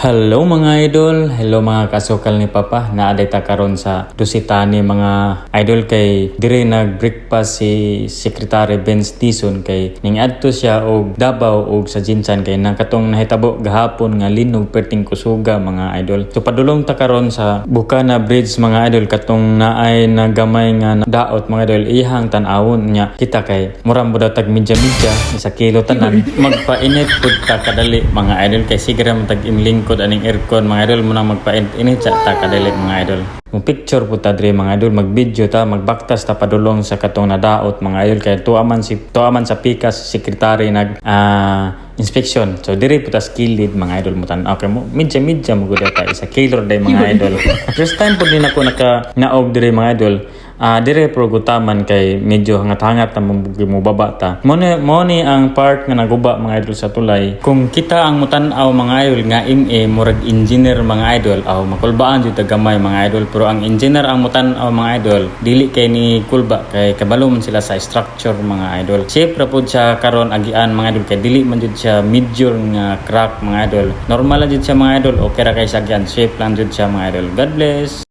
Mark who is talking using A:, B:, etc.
A: Hello mga idol, hello mga kasukal ni Papa. Naaday ta karon sa dusita ni mga idol kay dire nag-breakfast si Secretary Benz Dizon kay ning adto siya og Davao og sa Jinsan kay nang katong nahitabo gahapon nga linog perting Kusuga mga idol. So padulong ta karon sa Bukana Bridge mga idol katong naay nagamay nga daot mga idol ihang tan-awon nya kita kay murang daw tag medya isa kilo tanan magpainit pud ta kadali mga idol kay sigara tag inling aning aircon mga idol mo nang magpa-init sa ta kadali mga idol. Mo picture po ta dre mga idol, mag-video ta, magbaktas ta padulong sa katong nadaot mga idol kay tuaman sa pikas secretary nag inspection. So dire po ta skilled mga idol mo tan. Okay mo medya mo gud ta isa kilo day mga idol. First time po din ako naog dire mga idol. Dire progutaman kay medyo hangat-hangat na mo baba ta. Mo ni ang part nga naguba mga idol sa tulay. Kung kita ang mutan-aw mga idol nga murag engineer mga idol aw makulbaan jud gamay mga idol, pero ang engineer ang mutan-aw mga idol dili kay ni kulba kay kabalo man sila sa structure mga idol. Safe ra pud siya karon agian mga idol kay dili man jud siya major nga crack mga idol. Normal jud siya mga idol, okay ra kay sa agian, safe lang jud siya mga idol. God bless.